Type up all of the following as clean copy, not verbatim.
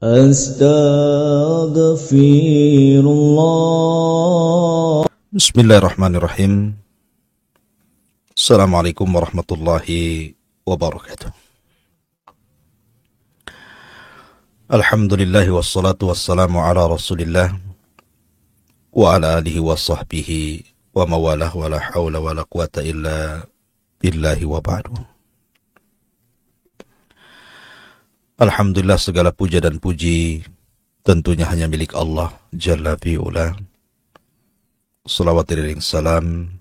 Astaghfirullah. Bismillahirrahmanirrahim. Assalamualaikum warahmatullahi wabarakatuh. Alhamdulillah wassalatu wassalamu ala rasulillah wa ala alihi wa sahbihi wa mawalah wa la hawla wa la quwata illa billahi wa ba'du. Alhamdulillah, segala puja dan puji tentunya hanya milik Allah Jalla fi'ula. Salawat dan salam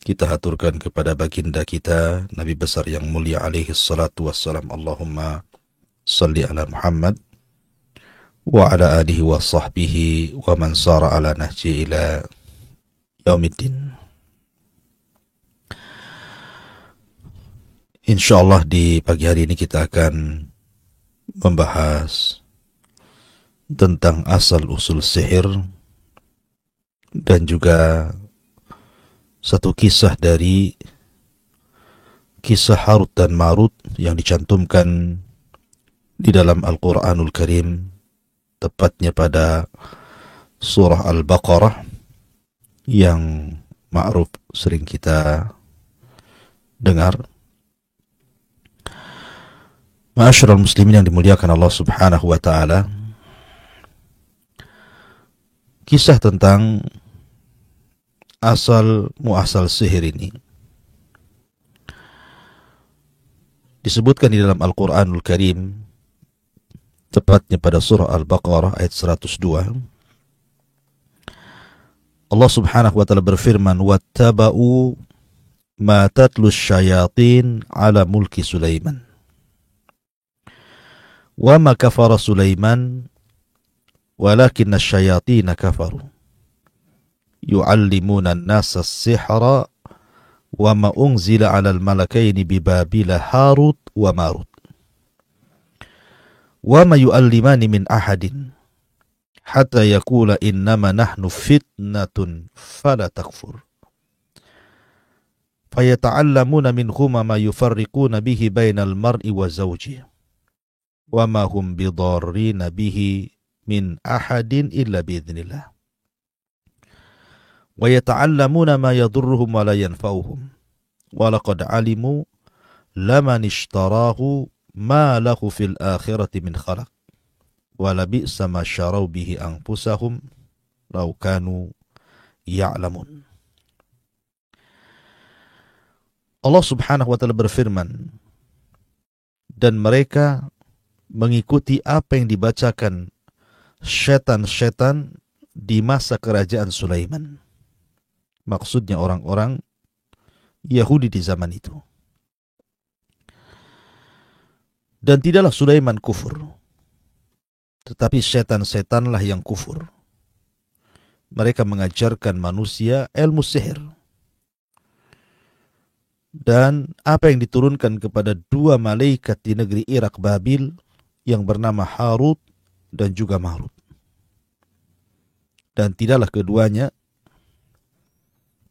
kita haturkan kepada baginda kita Nabi besar yang mulia alaihi salatu wassalam. Allahumma salli ala Muhammad wa ala alihi wa sahbihi wa man sara ala nahji ila yaumiddin. Insyaallah di pagi hari ini kita akan membahas tentang asal-usul sihir dan juga satu kisah dari kisah Harut dan Marut yang dicantumkan di dalam Al-Quranul Karim, tepatnya pada surah Al-Baqarah yang ma'ruf sering kita dengar. Ma'asyiral muslimin yang dimuliakan Allah Subhanahu wa taala, kisah tentang asal muasal sihir ini disebutkan di dalam Al-Quranul Karim, tepatnya pada surah Al-Baqarah ayat 102. Allah Subhanahu wa taala berfirman, "Wattaba'u ma tatlu syayatin ala mulki Sulaiman. Wa ma kafara Sulaiman walakinna syayatin kafaru. Yu'allimuna an-nasa as-sihra wa ma unzila 'alal malakaini bi Babila Harut wa Marut. Wa ma yu'allimani min ahadin hatta yaqula innama nahnu fitnatun fala takfur. Fayata'allamuna minhuma ma yufarriquna bihi bainal mar'i wa zawjihi. Wa ma hum bidarrina bihi min ahadin illa biidznillah. Wa yata'allamuna ma yadurruhum wa la yanfa'uhum. Wa laqad 'alimu laman ishtarahu ma lahu fil akhirati min khalaq. Wa la bi'sa ma syaraw bihi anfusahum law kanu ya'lamun." Allah Subhanahu wa taala berfirman, dan mereka mengikuti apa yang dibacakan setan-setan di masa kerajaan Sulaiman. Maksudnya orang-orang Yahudi di zaman itu. Dan tidaklah Sulaiman kufur, tetapi setan-setanlah yang kufur. Mereka mengajarkan manusia ilmu sihir. Dan apa yang diturunkan kepada dua malaikat di negeri Irak Babil yang bernama Harut dan juga Marut. Dan tidaklah keduanya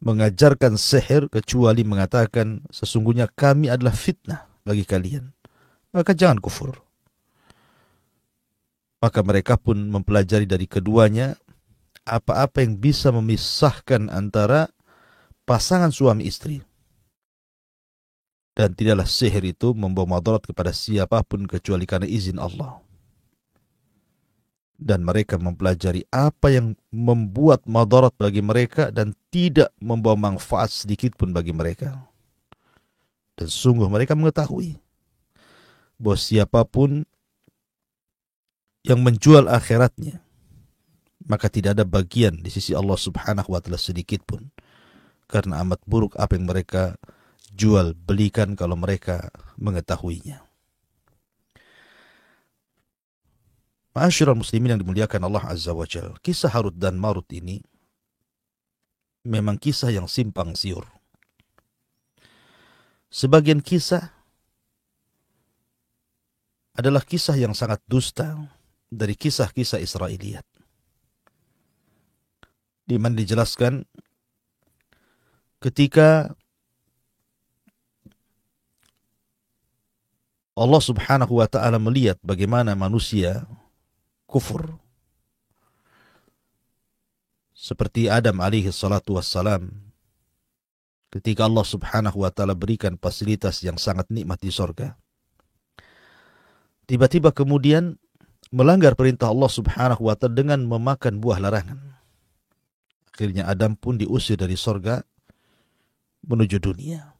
mengajarkan sihir kecuali mengatakan sesungguhnya kami adalah fitnah bagi kalian, maka jangan kufur. Maka mereka pun mempelajari dari keduanya apa-apa yang bisa memisahkan antara pasangan suami istri. Dan tidaklah sihir itu membawa madarat kepada siapapun kecuali karena izin Allah. Dan mereka mempelajari apa yang membuat madarat bagi mereka dan tidak membawa manfaat sedikit pun bagi mereka. Dan sungguh mereka mengetahui bahwa siapapun yang menjual akhiratnya, maka tidak ada bagian di sisi Allah Subhanahu wa taala sedikit pun. Karena amat buruk apa yang mereka jual belikan kalau mereka mengetahuinya. Ma'asyiral muslimin yang dimuliakan Allah Azza wa Jalla, kisah Harut dan Marut ini memang kisah yang simpang siur. Sebagian kisah adalah kisah yang sangat dusta dari kisah-kisah Israiliyat, di mana dijelaskan ketika Allah Subhanahu wa ta'ala melihat bagaimana manusia kufur. Seperti Adam alaihi salatu wassalam, ketika Allah Subhanahu wa ta'ala berikan fasilitas yang sangat nikmat di sorga, tiba-tiba kemudian melanggar perintah Allah Subhanahu wa ta'ala dengan memakan buah larangan. Akhirnya Adam pun diusir dari sorga menuju dunia.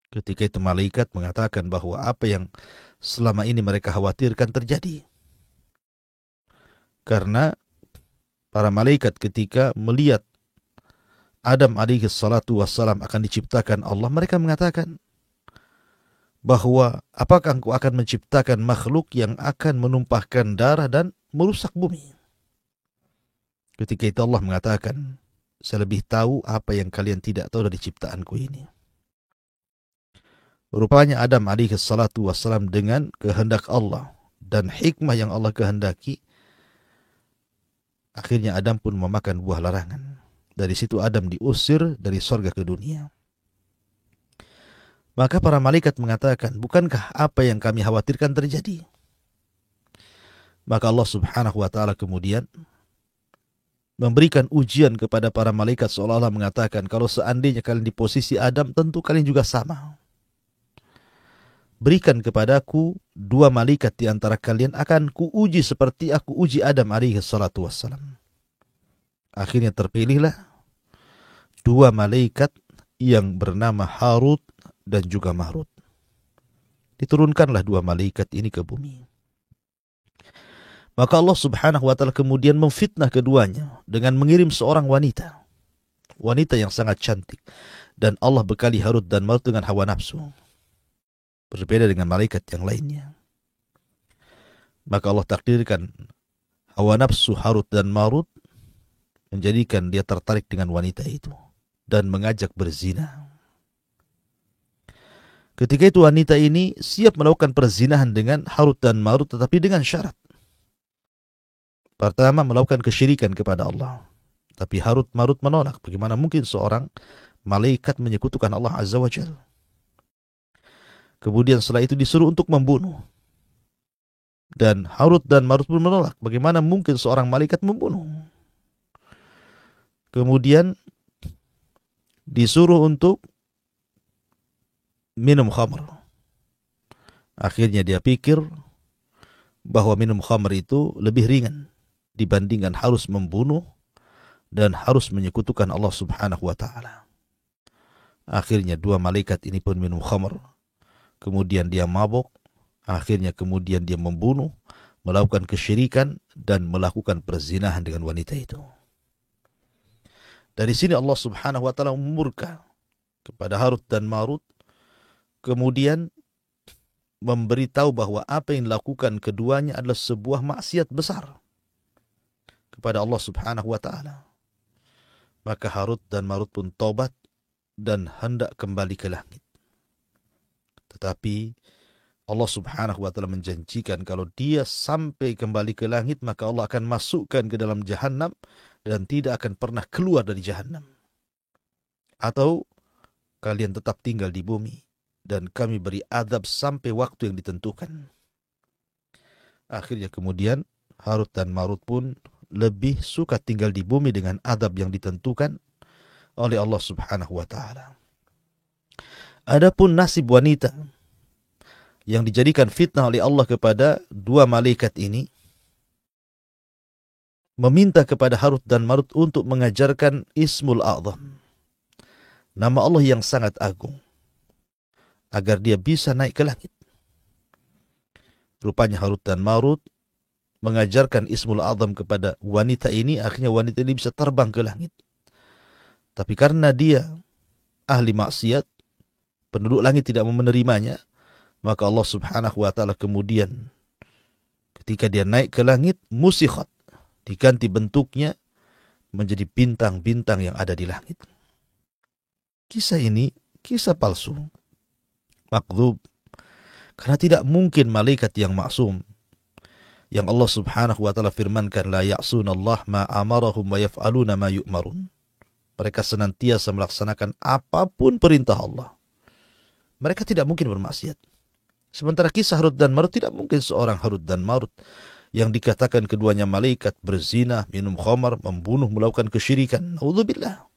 Ketika itu malaikat mengatakan bahwa apa yang selama ini mereka khawatirkan terjadi. Karena para malaikat ketika melihat Adam alaihi salatu wassalam akan diciptakan Allah, mereka mengatakan bahwa apakah engkau akan menciptakan makhluk yang akan menumpahkan darah dan merusak bumi? Ketika itu Allah mengatakan, saya lebih tahu apa yang kalian tidak tahu dari ciptaanku ini. Rupanya Adam alaihi salatu wassalam dengan kehendak Allah dan hikmah yang Allah kehendaki, akhirnya Adam pun memakan buah larangan. Dari situ Adam diusir dari sorga ke dunia. Maka para malaikat mengatakan, bukankah apa yang kami khawatirkan terjadi? Maka Allah Subhanahu wa ta'ala kemudian memberikan ujian kepada para malaikat, seolah-olah mengatakan, kalau seandainya kalian di posisi Adam, tentu kalian juga sama. Berikan kepadaku dua malaikat di antara kalian, akan kuuji seperti aku uji Adam alaihi salatu wassalam. Akhirnya terpilihlah dua malaikat yang bernama Harut dan juga Marut. Diturunkanlah dua malaikat ini ke bumi. Maka Allah Subhanahu wa ta'ala kemudian memfitnah keduanya dengan mengirim seorang wanita. Wanita yang sangat cantik. Dan Allah bekali Harut dan Marut dengan hawa nafsu. Berbeda dengan malaikat yang lainnya. Maka Allah takdirkan hawa nafsu Harut dan Marut menjadikan dia tertarik dengan wanita itu dan mengajak berzina. Ketika itu wanita ini siap melakukan perzinahan dengan Harut dan Marut, tetapi dengan syarat. Pertama, melakukan kesyirikan kepada Allah. Tapi Harut Marut menolak. Bagaimana mungkin seorang malaikat menyekutukan Allah Azza wa Jalla? Kemudian setelah itu disuruh untuk membunuh. Dan Harut dan Marut pun menolak. Bagaimana mungkin seorang malaikat membunuh? Kemudian disuruh untuk minum khamr. Akhirnya dia pikir bahwa minum khamr itu lebih ringan dibandingkan harus membunuh dan harus menyekutukan Allah Subhanahu wa ta'ala. Akhirnya dua malaikat ini pun minum khamr. Kemudian dia mabuk, akhirnya kemudian dia membunuh, melakukan kesyirikan, dan melakukan perzinahan dengan wanita itu. Dari sini Allah Subhanahu wa ta'ala memurka kepada Harut dan Marut, kemudian memberitahu bahwa apa yang dilakukan keduanya adalah sebuah maksiat besar kepada Allah Subhanahu wa ta'ala. Maka Harut dan Marut pun taubat dan hendak kembali ke langit. Tetapi Allah Subhanahu wa ta'ala menjanjikan kalau dia sampai kembali ke langit, maka Allah akan masukkan ke dalam Jahannam dan tidak akan pernah keluar dari Jahannam. Atau kalian tetap tinggal di bumi dan kami beri azab sampai waktu yang ditentukan. Akhirnya kemudian Harut dan Marut pun lebih suka tinggal di bumi dengan azab yang ditentukan oleh Allah Subhanahu wa ta'ala. Adapun nasib wanita yang dijadikan fitnah oleh Allah kepada dua malaikat ini, meminta kepada Harut dan Marut untuk mengajarkan Ismul A'zam, nama Allah yang sangat agung, agar dia bisa naik ke langit. Rupanya Harut dan Marut mengajarkan Ismul A'zam kepada wanita ini, akhirnya wanita ini bisa terbang ke langit. Tapi karena dia ahli maksiat, penduduk langit tidak mau menerimanya, maka Allah Subhanahu wa ta'ala kemudian ketika dia naik ke langit, musikhat, diganti bentuknya menjadi bintang-bintang yang ada di langit. Kisah ini kisah palsu, makdzub, karena tidak mungkin malaikat yang maksum, yang Allah Subhanahu wa ta'ala firmankan, la ya'sunallah ma amarahum wa yaf'aluna ma yu'marun. Mereka senantiasa melaksanakan apapun perintah Allah. Mereka tidak mungkin bermaksiat. Sementara kisah Harut dan Marut, tidak mungkin seorang Harut dan Marut yang dikatakan keduanya malaikat berzina, minum khamar, membunuh, melakukan kesyirikan. Naudzubillah.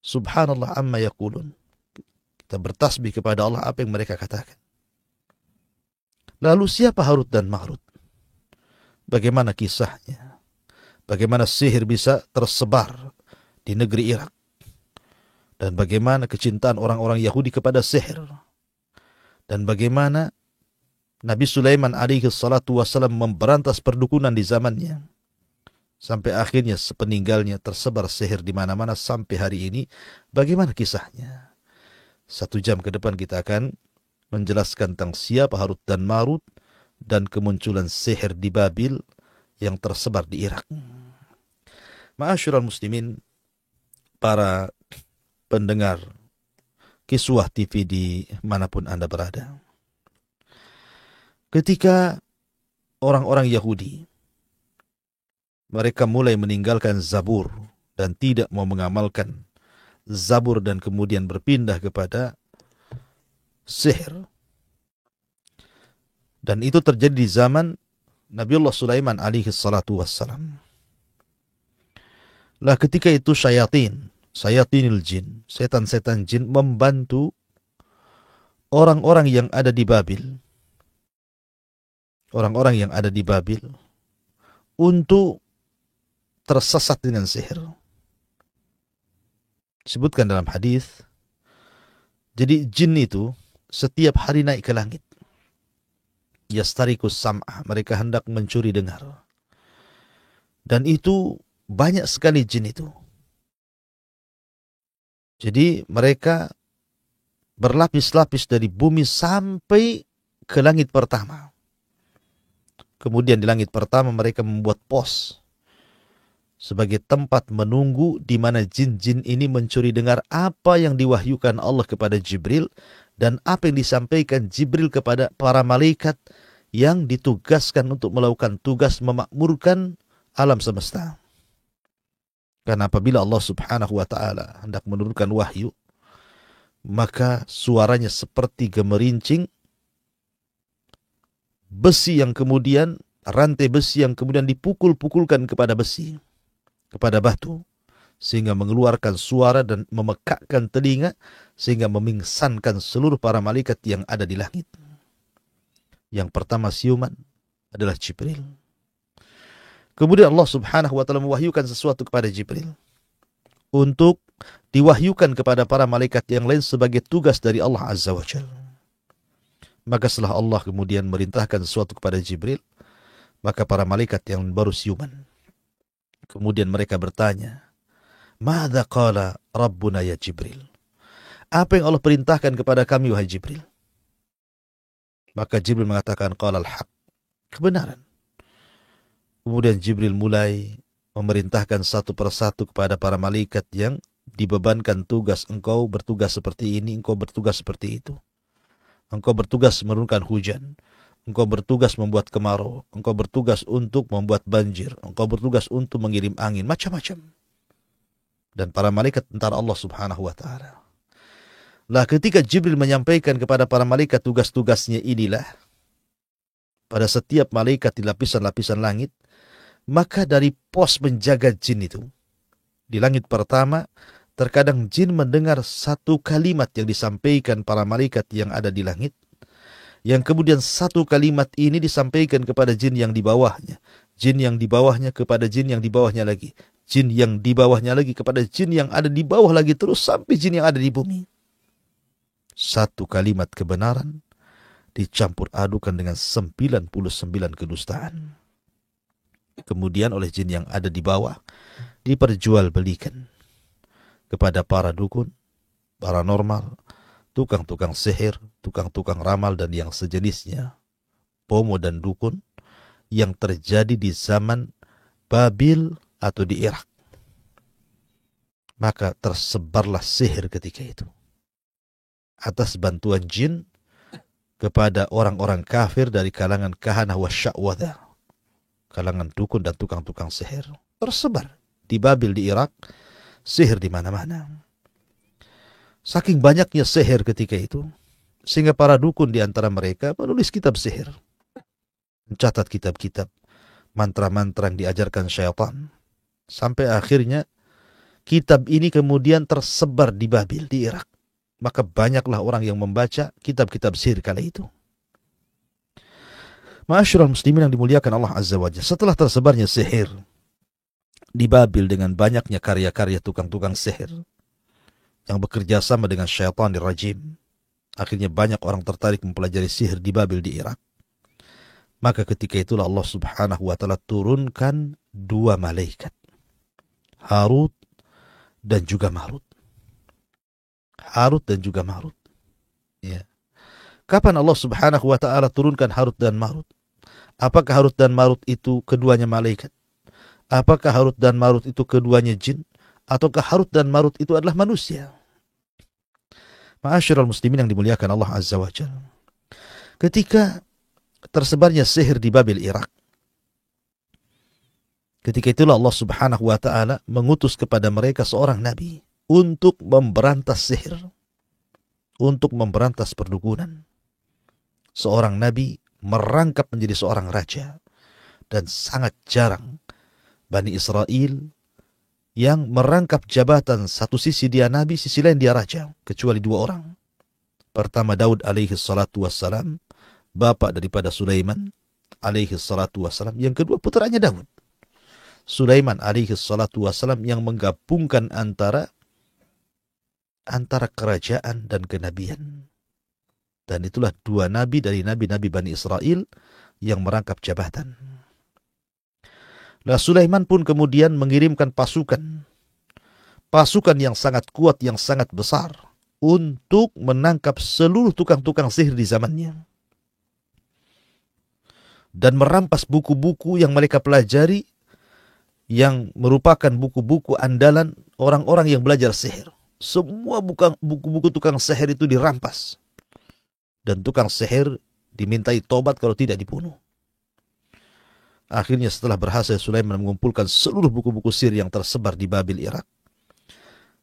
Subhanallah amma yaqulun. Kita bertasbih kepada Allah apa yang mereka katakan. Lalu siapa Harut dan Marut? Bagaimana kisahnya? Bagaimana sihir bisa tersebar di negeri Irak? Dan bagaimana kecintaan orang-orang Yahudi kepada sihir? Dan bagaimana Nabi Sulaiman alaihi salatu wassalam memberantas perdukunan di zamannya. Sampai akhirnya sepeninggalnya tersebar sihir di mana-mana sampai hari ini. Bagaimana kisahnya? 1 jam ke depan kita akan menjelaskan tentang siapa Harut dan Marut dan kemunculan sihir di Babil yang tersebar di Irak. Ma'asyiral muslimin, para pendengar Kiswah TV di manapun Anda berada. Ketika orang-orang Yahudi mereka mulai meninggalkan Zabur dan tidak mau mengamalkan Zabur dan kemudian berpindah kepada sihir. Dan itu terjadi di zaman Nabiullah Sulaiman alaihi salatu wassalam. Lah ketika itu syayatinil jin, setan-setan jin membantu orang-orang yang ada di Babil. Orang-orang yang ada di Babil untuk tersesat dengan sihir. Disebutkan dalam hadis. Jadi jin itu setiap hari naik ke langit. Yastarikus sam'ah, mereka hendak mencuri dengar. Dan itu banyak sekali jin itu. Jadi mereka berlapis-lapis dari bumi sampai ke langit pertama. Kemudian di langit pertama mereka membuat pos sebagai tempat menunggu di mana jin-jin ini mencuri dengar apa yang diwahyukan Allah kepada Jibril dan apa yang disampaikan Jibril kepada para malaikat yang ditugaskan untuk melakukan tugas memakmurkan alam semesta. Karena apabila Allah Subhanahu wa ta'ala hendak menurunkan wahyu, maka suaranya seperti gemerincing besi yang kemudian, rantai besi yang kemudian dipukul-pukulkan kepada besi, kepada batu, sehingga mengeluarkan suara dan memekakkan telinga, sehingga memingsankan seluruh para malaikat yang ada di langit. Yang pertama siuman adalah Jibril. Kemudian Allah Subhanahu wa ta'ala mewahyukan sesuatu kepada Jibril untuk diwahyukan kepada para malaikat yang lain sebagai tugas dari Allah Azza wa Jalla. Maka setelah Allah kemudian merintahkan sesuatu kepada Jibril, maka para malaikat yang baru siuman, kemudian mereka bertanya, "Madza qala Rabbuna ya Jibril?" Apa yang Allah perintahkan kepada kami wahai Jibril? Maka Jibril mengatakan qala al-haq, kebenaran. Kemudian Jibril mulai memerintahkan satu persatu kepada para malaikat yang dibebankan tugas, engkau bertugas seperti ini, engkau bertugas seperti itu. Engkau bertugas menurunkan hujan, engkau bertugas membuat kemarau, engkau bertugas untuk membuat banjir, engkau bertugas untuk mengirim angin, macam-macam. Dan para malaikat tentara Allah Subhanahu wa ta'ala. Lah ketika Jibril menyampaikan kepada para malaikat tugas-tugasnya inilah, pada setiap malaikat di lapisan-lapisan langit, maka dari pos menjaga jin itu, di langit pertama, terkadang jin mendengar satu kalimat yang disampaikan para malaikat yang ada di langit, yang kemudian satu kalimat ini disampaikan kepada jin yang di bawahnya, jin yang di bawahnya kepada jin yang di bawahnya lagi, jin yang di bawahnya lagi kepada jin yang ada di bawah lagi, terus sampai jin yang ada di bumi. Satu kalimat kebenaran dicampur adukan dengan 99 kedustaan. Kemudian oleh jin yang ada di bawah diperjualbelikan kepada para dukun, paranormal, tukang-tukang sihir, tukang-tukang ramal dan yang sejenisnya, pomo dan dukun yang terjadi di zaman Babil atau di Irak. Maka tersebarlah sihir ketika itu atas bantuan jin kepada orang-orang kafir dari kalangan kahanah wa sya'wadha, kalangan dukun dan tukang-tukang sihir. Tersebar di Babil, di Irak, sihir di mana-mana. Saking banyaknya sihir ketika itu, Sehingga para dukun di antara mereka menulis kitab sihir, mencatat kitab-kitab mantra-mantra yang diajarkan syaitan. Sampai akhirnya kitab ini kemudian tersebar di Babil, di Irak. Maka banyaklah orang yang membaca kitab-kitab sihir kala itu. Ma'asyiral muslimin yang dimuliakan Allah Azza wa Jalla, setelah tersebarnya sihir di Babil dengan banyaknya karya-karya tukang-tukang sihir yang bekerja sama dengan syaitanir rajim, akhirnya banyak orang tertarik mempelajari sihir di Babil di Irak. Maka ketika itulah Allah Subhanahu wa taala turunkan dua malaikat, Harut dan juga Marut. Harut dan juga Marut. Ya. Kapan Allah Subhanahu wa taala turunkan Harut dan Marut? Apakah Harut dan Marut itu keduanya malaikat? Apakah Harut dan Marut itu keduanya jin? Ataukah Harut dan Marut itu adalah manusia? Ma'asyiral muslimin yang dimuliakan Allah Azza wa Jalla, ketika tersebarnya sihir di Babil Irak, ketika itulah Allah Subhanahu wa taala mengutus kepada mereka seorang nabi untuk memberantas sihir, untuk memberantas perdukunan. Seorang nabi merangkap menjadi seorang raja, dan sangat jarang Bani Israel yang merangkap jabatan, satu sisi dia nabi, sisi lain dia raja, kecuali dua orang. Pertama Daud alaihi salatu wassalam, bapak daripada Sulaiman alaihi salatu wassalam. Yang kedua putranya Daud, Sulaiman alaihi salatu wassalam, yang menggabungkan antara kerajaan dan kenabian. Dan itulah dua nabi dari nabi-nabi Bani Israel yang merangkap jabatan. Nah, Sulaiman pun kemudian mengirimkan pasukan yang sangat kuat, yang sangat besar, untuk menangkap seluruh tukang-tukang sihir di zamannya. Dan merampas buku-buku yang mereka pelajari, yang merupakan buku-buku andalan orang-orang yang belajar sihir. Semua buku-buku tukang sihir itu dirampas. Dan tukang sihir dimintai tobat kalau tidak dibunuh. Akhirnya setelah berhasil Sulaiman mengumpulkan seluruh buku-buku sihir yang tersebar di Babil Irak,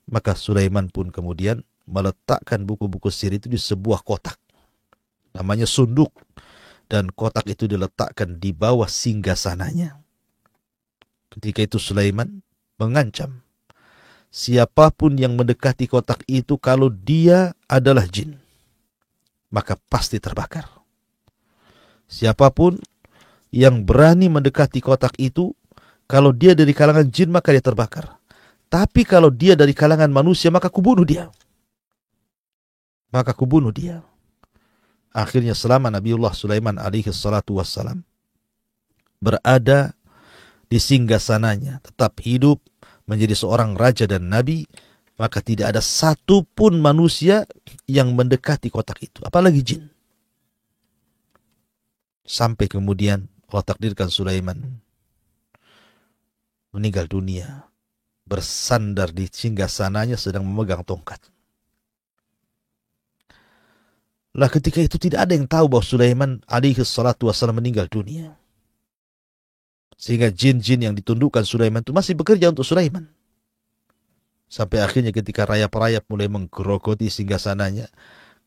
maka Sulaiman pun kemudian meletakkan buku-buku sihir itu di sebuah kotak, namanya sunduk, dan kotak itu diletakkan di bawah singgasananya. Ketika itu Sulaiman mengancam siapapun yang mendekati kotak itu, kalau dia adalah jin, maka pasti terbakar. Siapapun yang berani mendekati kotak itu, kalau dia dari kalangan jin, maka dia terbakar. Tapi kalau dia dari kalangan manusia, maka kubunuh dia. Akhirnya selama Nabiullah Sulaiman alaihi salatu wassalam berada di singgasananya, tetap hidup menjadi seorang raja dan nabi, maka tidak ada satupun manusia yang mendekati kotak itu, apalagi jin. Sampai kemudian Allah takdirkan Sulaiman meninggal dunia, bersandar di singgasananya sedang memegang tongkat. Lah ketika itu tidak ada yang tahu bahwa Sulaiman alaihi salatu wassalam meninggal dunia. Sehingga jin-jin yang ditundukkan Sulaiman itu masih bekerja untuk Sulaiman. Sampai akhirnya ketika rayap-rayap mulai menggerogoti singgasananya,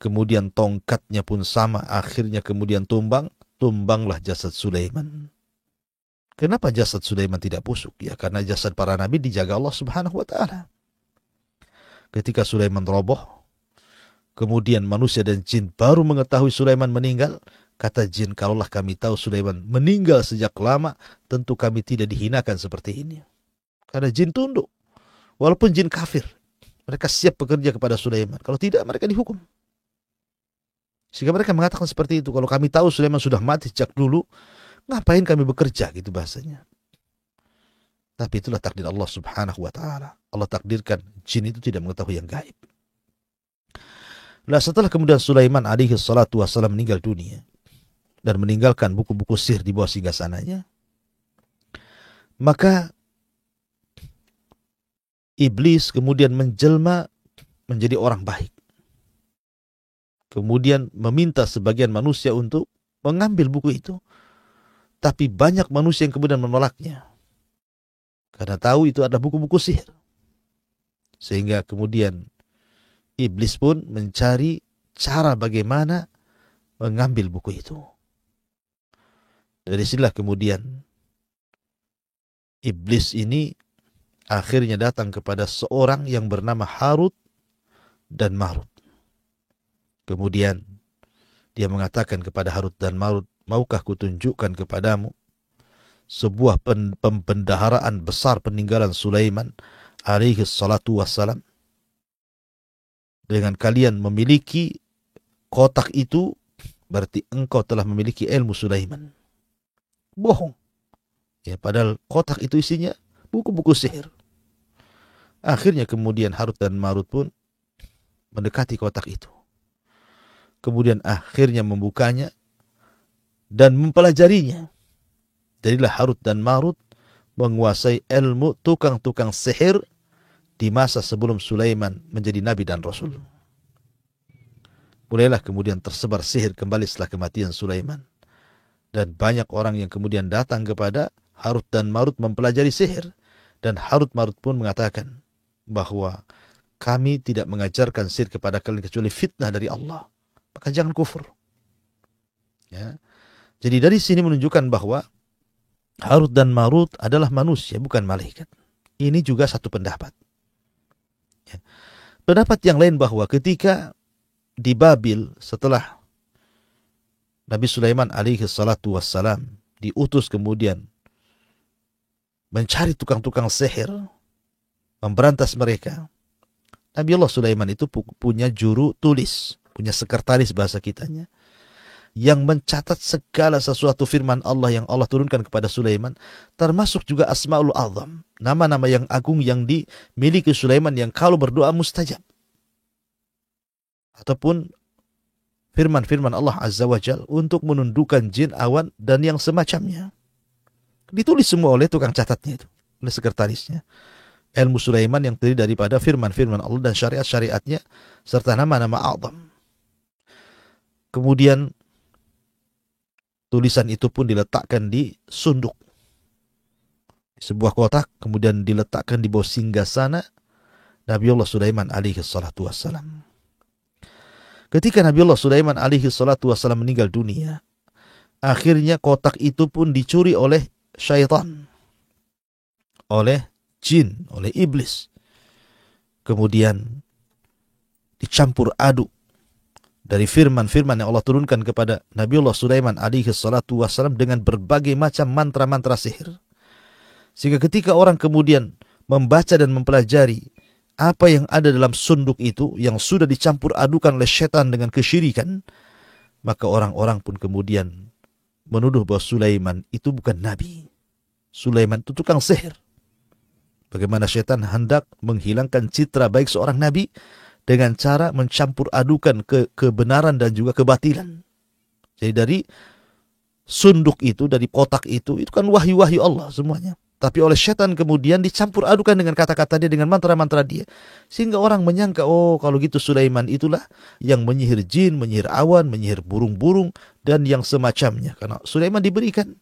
kemudian tongkatnya pun sama, akhirnya kemudian tumbanglah jasad Sulaiman. Kenapa jasad Sulaiman tidak busuk? Ya karena jasad para nabi dijaga Allah Subhanahu wa taala. Ketika Sulaiman roboh, kemudian manusia dan jin baru mengetahui Sulaiman meninggal. Kata jin, kalaulah kami tahu Sulaiman meninggal sejak lama, tentu kami tidak dihinakan seperti ini. Karena jin tunduk. Walaupun jin kafir, mereka siap bekerja kepada Sulaiman. Kalau tidak, mereka dihukum. Sehingga mereka mengatakan seperti itu. Kalau kami tahu Sulaiman sudah mati sejak dulu, ngapain kami bekerja, gitu bahasanya. Tapi itulah takdir Allah Subhanahu wa ta'ala. Allah takdirkan jin itu tidak mengetahui yang gaib. Nah, setelah kemudian Sulaiman alaihi salatu wassalam meninggal dunia dan meninggalkan buku-buku sihir di bawah singgasananya, maka iblis kemudian menjelma menjadi orang baik. Kemudian meminta sebagian manusia untuk mengambil buku itu. Tapi banyak manusia yang kemudian menolaknya. Karena tahu itu adalah buku-buku sihir. Sehingga kemudian iblis pun mencari cara bagaimana mengambil buku itu. Dari sinilah kemudian iblis ini akhirnya datang kepada seorang yang bernama Harut dan Marut. Kemudian dia mengatakan kepada Harut dan Marut, maukah kutunjukkan kepadamu sebuah pembendaharaan besar peninggalan Sulaiman alaihi salatu wassalam. Dengan kalian memiliki kotak itu, berarti engkau telah memiliki ilmu Sulaiman. Bohong. Ya, padahal kotak itu isinya buku-buku sihir. Akhirnya kemudian Harut dan Marut pun mendekati kotak itu. Kemudian akhirnya membukanya dan mempelajarinya. Jadilah Harut dan Marut menguasai ilmu tukang-tukang sihir di masa sebelum Sulaiman menjadi nabi dan rasul. Mulailah kemudian tersebar sihir kembali setelah kematian Sulaiman. Dan banyak orang yang kemudian datang kepada Harut dan Marut mempelajari sihir. Dan Harut Marut pun mengatakan bahwa kami tidak mengajarkan sihir kepada kalian kecuali fitnah dari Allah. Maka jangan kufur. Ya. Jadi dari sini menunjukkan bahwa Harut dan Marut adalah manusia, bukan malaikat. Ini juga satu pendapat. Ya. Pendapat yang lain bahwa ketika di Babil setelah Nabi Sulaiman alaihi salatu wassalam diutus kemudian mencari tukang-tukang sihir, memberantas mereka. Nabi Allah Sulaiman itu punya juru tulis, punya sekretaris bahasa kitanya, yang mencatat segala sesuatu firman Allah yang Allah turunkan kepada Sulaiman, termasuk juga Asmaul Azam, nama-nama yang agung yang dimiliki Sulaiman yang kalau berdoa mustajab. Ataupun firman-firman Allah Azza wa Jal untuk menundukkan jin, awan, dan yang semacamnya. Ditulis semua oleh tukang catatnya itu, oleh sekretarisnya. Ilmu Sulaiman yang terdiri daripada firman-firman Allah dan syariat-syariatnya, serta nama-nama azam. Kemudian tulisan itu pun diletakkan di sunduk, sebuah kotak, kemudian diletakkan di bawah singgasana Nabi Allah Sulaiman alaihi salatu wassalam. Ketika Nabi Allah Sulaiman alaihi salatu wassalam meninggal dunia, akhirnya kotak itu pun dicuri oleh syaitan, oleh jin, oleh iblis. Kemudian dicampur aduk dari firman-firman yang Allah turunkan kepada Nabi Allah Sulaiman alaihi salatu wassalam dengan berbagai macam mantra-mantra sihir. Sehingga ketika orang kemudian membaca dan mempelajari apa yang ada dalam sunduk itu yang sudah dicampur adukan oleh setan dengan kesyirikan, maka orang-orang pun kemudian menuduh bahwa Sulaiman itu bukan nabi. Sulaiman itu tukang sihir. Bagaimana setan hendak menghilangkan citra baik seorang nabi dengan cara mencampur adukan kebenaran dan juga kebatilan. Jadi dari sunduk itu, dari kotak itu kan wahyu-wahyu Allah semuanya. Tapi oleh setan kemudian dicampur adukan dengan kata-kata dia, dengan mantra-mantra dia. Sehingga orang menyangka, oh kalau gitu Sulaiman itulah yang menyihir jin, menyihir awan, menyihir burung-burung, dan yang semacamnya. Karena Sulaiman diberikan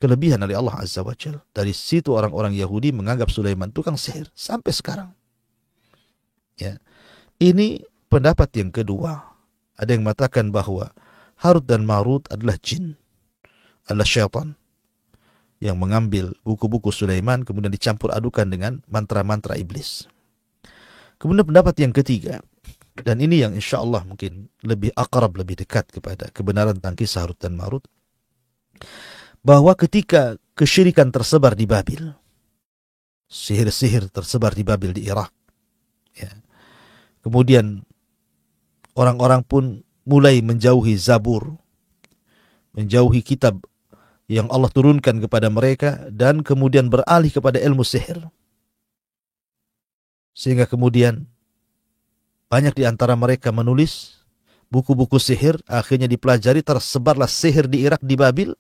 kelebihan oleh Allah Azza wa Jalla. Dari situ orang-orang Yahudi menganggap Sulaiman tukang sihir. Sampai sekarang. Ya. Ini pendapat yang kedua. Ada yang mengatakan bahwa Harut dan Marut adalah jin, adalah syaitan yang mengambil buku-buku Sulaiman kemudian dicampur adukan dengan mantra-mantra iblis. Kemudian pendapat yang ketiga, dan ini yang insya Allah mungkin lebih akrab, lebih dekat kepada kebenaran tentang kisah Harut dan Marut, bahwa ketika kesyirikan tersebar di Babil, sihir-sihir tersebar di Babil di Irak, ya, kemudian orang-orang pun mulai menjauhi Zabur, menjauhi kitab yang Allah turunkan kepada mereka, dan kemudian beralih kepada ilmu sihir. Sehingga kemudian banyak di antara mereka menulis buku-buku sihir, akhirnya dipelajari, tersebarlah sihir di Irak, di Babil.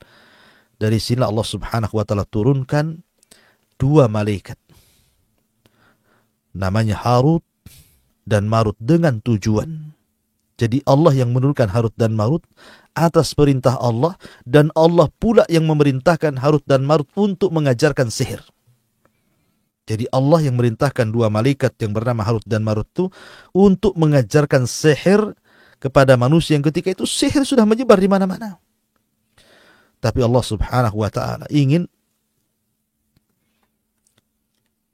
Dari sini Allah Subhanahu wa taala turunkan dua malaikat, namanya Harut dan Marut, dengan tujuan. Jadi Allah yang menurunkan Harut dan Marut atas perintah Allah, dan Allah pula yang memerintahkan Harut dan Marut untuk mengajarkan sihir. Jadi Allah yang merintahkan dua malaikat yang bernama Harut dan Marut itu untuk mengajarkan sihir kepada manusia yang ketika itu sihir sudah menyebar di mana-mana. Tapi Allah Subhanahu wa taala ingin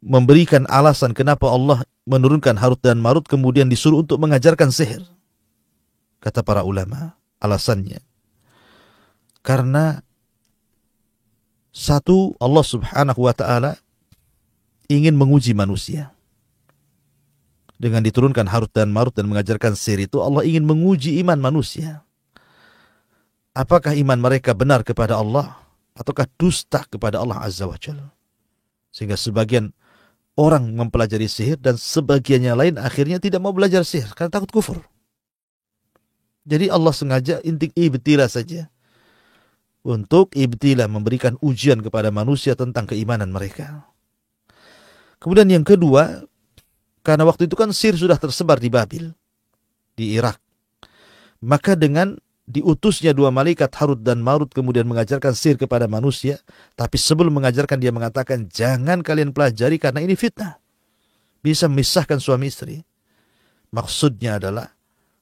memberikan alasan kenapa Allah menurunkan Harut dan Marut kemudian disuruh untuk mengajarkan sihir. Kata para ulama, alasannya karena satu, Allah Subhanahu wa taala ingin menguji manusia. Dengan diturunkan Harut dan Marut dan mengajarkan sihir itu, Allah ingin menguji iman manusia. Apakah iman mereka benar kepada Allah ataukah dusta kepada Allah Azza wa Jalla? Sehingga sebagian orang mempelajari sihir dan sebagiannya lain akhirnya tidak mau belajar sihir karena takut kufur. Jadi Allah sengaja ibtila saja. Untuk ibtila, memberikan ujian kepada manusia tentang keimanan mereka. Kemudian yang kedua, karena waktu itu kan sihir sudah tersebar di Babil, di Irak. Maka dengan diutusnya dua malaikat Harut dan Marut kemudian mengajarkan sihir kepada manusia. Tapi sebelum mengajarkan dia mengatakan, jangan kalian pelajari karena ini fitnah. Bisa memisahkan suami istri. Maksudnya adalah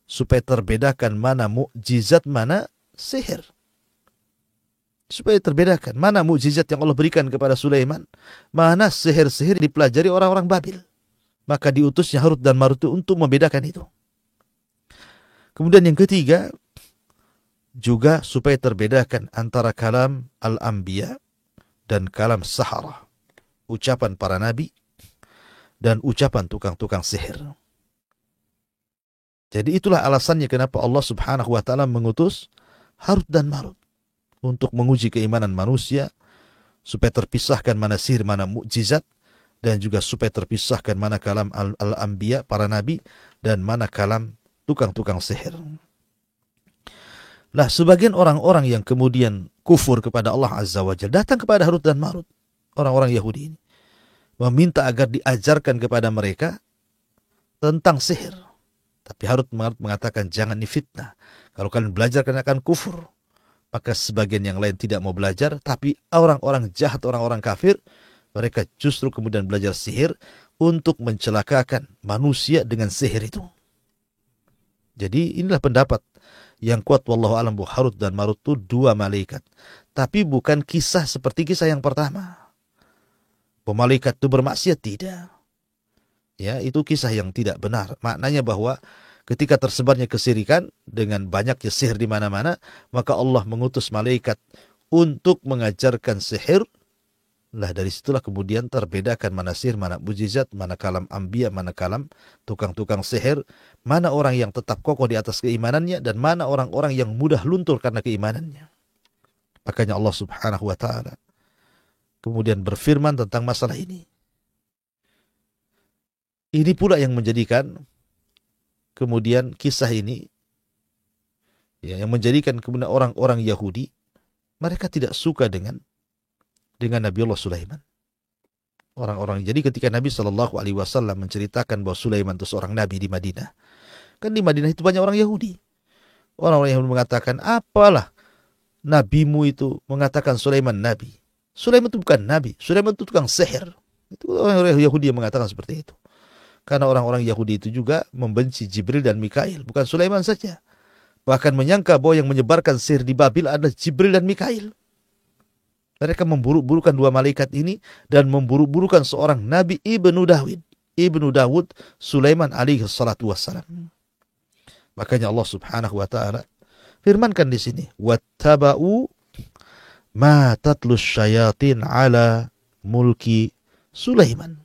supaya terbedakan mana mukjizat, mana sihir. Supaya terbedakan mana mukjizat yang Allah berikan kepada Sulaiman, mana sihir-sihir dipelajari orang-orang Babil. Maka diutusnya Harut dan Marut itu untuk membedakan itu. Kemudian yang ketiga, juga supaya terbedakan antara kalam al-anbiya dan kalam sahara. Ucapan para nabi dan ucapan tukang-tukang sihir. Jadi itulah alasannya kenapa Allah Subhanahu wa taala mengutus Harut dan Marut untuk menguji keimanan manusia supaya terpisahkan mana sihir, mana mukjizat, dan juga supaya terpisahkan mana kalam al-anbiya, para nabi, dan mana kalam tukang-tukang sihir. Lah sebagian orang-orang yang kemudian kufur kepada Allah Azza wa Jalla datang kepada Harut dan Marut, orang-orang Yahudi ini, meminta agar diajarkan kepada mereka tentang sihir. Tapi Harut mengatakan, jangan ini fitnah. Kalau kalian belajar kalian akan kufur. Maka sebagian yang lain tidak mau belajar. Tapi orang-orang jahat, orang-orang kafir, mereka justru kemudian belajar sihir untuk mencelakakan manusia dengan sihir itu. Jadi inilah pendapat yang kuat wallahu alam bahwa Harut dan Marut itu dua malaikat. Tapi bukan kisah seperti kisah yang pertama. Malaikat itu bermaksiat, tidak. Ya, itu kisah yang tidak benar. Maknanya bahwa ketika tersebarnya kesirikan dengan banyaknya sihir di mana-mana, maka Allah mengutus malaikat untuk mengajarkan sihir. Lah dari situlah kemudian terbedakan mana sihir, mana mukjizat, mana kalam anbiya, mana kalam tukang-tukang sihir, mana orang yang tetap kokoh di atas keimanannya dan mana orang-orang yang mudah luntur karena keimanannya. Makanya Allah Subhanahu wa taala kemudian berfirman tentang masalah ini. Ini pula yang menjadikan kemudian kisah ini, ya, yang menjadikan kemudian orang-orang Yahudi mereka tidak suka dengan Nabiullah Sulaiman. Orang-orang, jadi ketika Nabi SAW menceritakan bahwa Sulaiman itu seorang nabi di Madinah, kan di Madinah itu banyak orang Yahudi. Orang-orang Yahudi mengatakan, apalah nabimu itu mengatakan Sulaiman nabi. Sulaiman itu bukan nabi, Sulaiman itu tukang sihir. Itu orang-orang Yahudi yang mengatakan seperti itu. Karena orang-orang Yahudi itu juga membenci Jibril dan Mikail, bukan Sulaiman saja. Bahkan menyangka bahwa yang menyebarkan sihir di Babil adalah Jibril dan Mikail. Mereka memburuk-burukan dua malaikat ini dan memburuk-burukan seorang Nabi Ibnu Dawud, Sulaiman alaihi salatu wassalam. Makanya Allah Subhanahu wa taala firmankan di sini, wattaba'u ma tatlus syayatin ala mulki Sulaiman.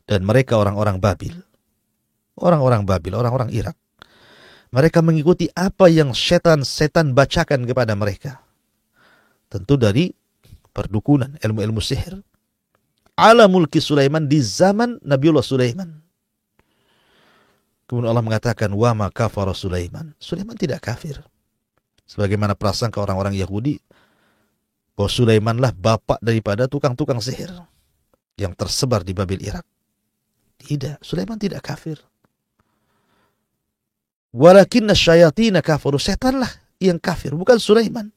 Dan mereka orang-orang Babil, orang-orang Irak, mereka mengikuti apa yang setan-setan bacakan kepada mereka. Tentu dari perdukunan, ilmu-ilmu sihir. Ala mulki Sulaiman, di zaman Nabiullah Sulaiman. Kemudian Allah mengatakan, wa ma kafara Sulaiman. Sulaiman tidak kafir. Sebagaimana prasangka orang-orang Yahudi, bahwa Sulaimanlah bapak daripada tukang-tukang sihir yang tersebar di Babil Irak. Tidak, Sulaiman tidak kafir. Walakinna syayatina kafaru, setanlah yang kafir, bukan Sulaiman.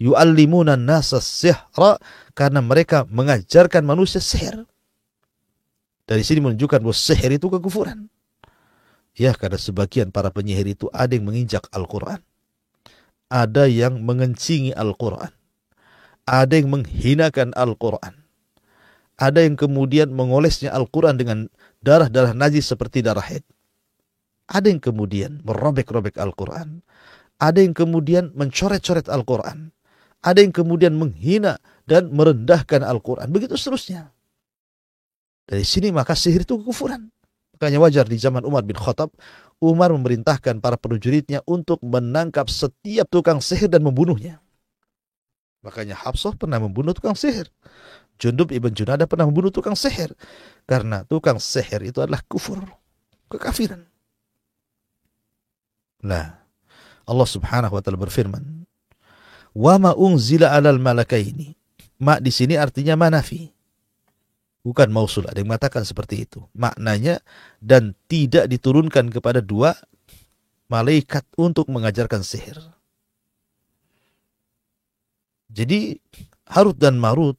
Yu'allimuna nasa sihra, karena mereka mengajarkan manusia sihir. Dari sini menunjukkan bahwa sihir itu kekufuran. Ya, karena sebagian para penyihir itu ada yang menginjak Al-Quran, ada yang mengencingi Al-Quran, ada yang menghinakan Al-Quran, ada yang kemudian mengolesnya Al-Quran dengan darah-darah najis seperti darah haid. Ada yang kemudian merobek-robek Al-Quran, ada yang kemudian mencoret-coret Al-Quran, ada yang kemudian menghina dan merendahkan Al-Quran. Begitu seterusnya. Dari sini maka sihir itu kekufuran. Makanya wajar di zaman Umar bin Khattab, Umar memerintahkan para prajuritnya untuk menangkap setiap tukang sihir dan membunuhnya. Makanya Hafsah pernah membunuh tukang sihir. Jundub ibn Junadah pernah membunuh tukang sihir. Karena tukang sihir itu adalah kufur, kekafiran. Nah, Allah subhanahu wa ta'ala berfirman, wa ma unzila alal malakaini. Ma di sini artinya manafi, bukan mausul. Ada yang mengatakan seperti itu. Maknanya, dan tidak diturunkan kepada dua malaikat untuk mengajarkan sihir. Jadi Harut dan Marut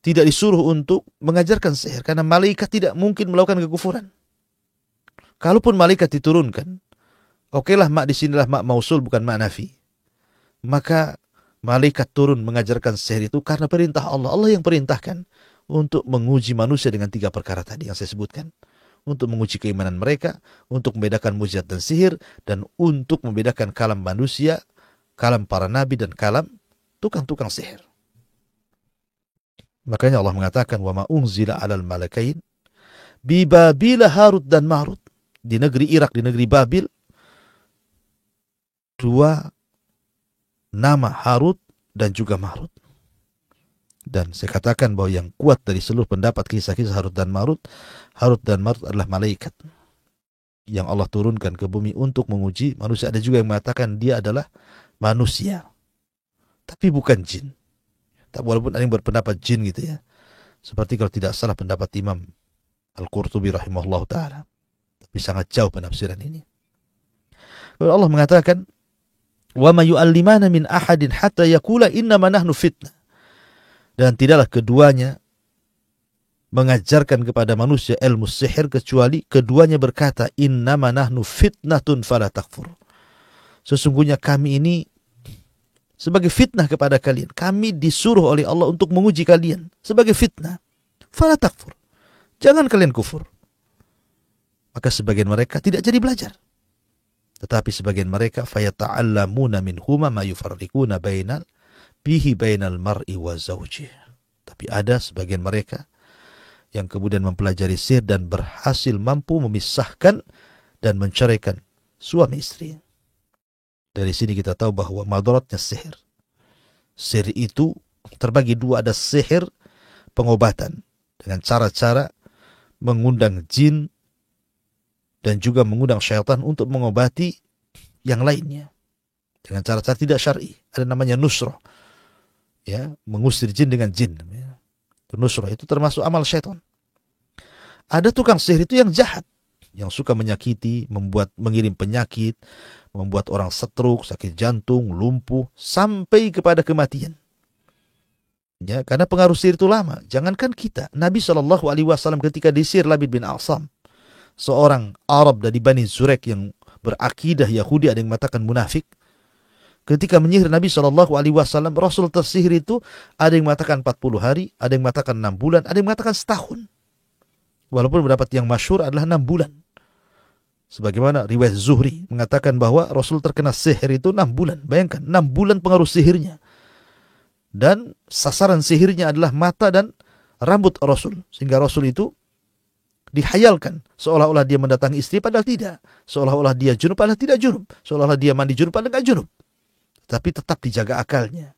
tidak disuruh untuk mengajarkan sihir, karena malaikat tidak mungkin melakukan kekufuran. Kalaupun malaikat diturunkan, okelah mak di sinilah mak mausul, bukan mak nafi. Maka malaikat turun mengajarkan sihir itu karena perintah Allah. Allah yang perintahkan untuk menguji manusia dengan 3 perkara tadi yang saya sebutkan. Untuk menguji keimanan mereka, untuk membedakan mukjizat dan sihir, dan untuk membedakan kalam manusia, kalam para nabi, dan kalam tukang-tukang sihir. Makanya Allah mengatakan, wa ma unzila alal malakain bi Babila Harut dan Marut. Di negeri Irak, di negeri Babil, 2 nama Harut dan juga Marut. Dan saya katakan bahwa yang kuat dari seluruh pendapat kisah-kisah Harut dan Marut adalah malaikat yang Allah turunkan ke bumi untuk menguji manusia. Ada juga yang mengatakan dia adalah manusia, tapi bukan jin. Walaupun ada yang berpendapat jin gitu ya. Seperti kalau tidak salah pendapat Imam Al-Qurtubi rahimahullah ta'ala. Tapi sangat jauh penafsiran ini. Lalu Allah mengatakan, wa ma yu'allimana min ahadin hatta yaqula innama nahnu fitnah. Dan tidaklah keduanya mengajarkan kepada manusia ilmu sihir kecuali keduanya berkata, innama nahnu fitnatun fala takfur. Sesungguhnya kami ini sebagai fitnah kepada kalian. Kami disuruh oleh Allah untuk menguji kalian sebagai fitnah. Fala takfur. Jangan kalian kufur. Maka sebagian mereka tidak jadi belajar. Tetapi sebagian mereka fayata'allamuna minhuma ma yufarriquna bainal mar'i wa zawjih. Tapi ada sebagian mereka yang kemudian mempelajari sihir dan berhasil mampu memisahkan dan menceraikan suami istri. Dari sini kita tahu bahwa madaratnya sihir. Sihir itu terbagi 2, ada sihir pengobatan dengan cara-cara mengundang jin dan juga mengundang syaitan untuk mengobati yang lainnya dengan cara-cara tidak syar'i. Ada namanya nusrah, ya, mengusir jin dengan jin. Ya. Nusrah itu termasuk amal syaitan. Ada tukang sihir itu yang jahat, yang suka menyakiti, mengirim penyakit, membuat orang stroke, sakit jantung, lumpuh, sampai kepada kematian. Ya, karena pengaruh sihir itu lama. Jangankan kita, Nabi SAW ketika disihir Labid bin A'sam, seorang Arab dari Bani Zurek yang berakidah Yahudi, ada yang mengatakan munafik, ketika menyihir Nabi SAW, Rasul tersihir itu ada yang mengatakan 40 hari, ada yang mengatakan 6 bulan, ada yang mengatakan setahun. Walaupun pendapat yang masyhur adalah 6 bulan. Sebagaimana riwayat Zuhri mengatakan bahwa Rasul terkena sihir itu 6 bulan. Bayangkan, 6 bulan pengaruh sihirnya. Dan sasaran sihirnya adalah mata dan rambut Rasul. Sehingga Rasul itu dihayalkan seolah-olah dia mendatangi istri, padahal tidak. Seolah-olah dia junub, padahal tidak junub. Seolah-olah dia mandi junub, padahal tidak junub. Tapi tetap dijaga akalnya.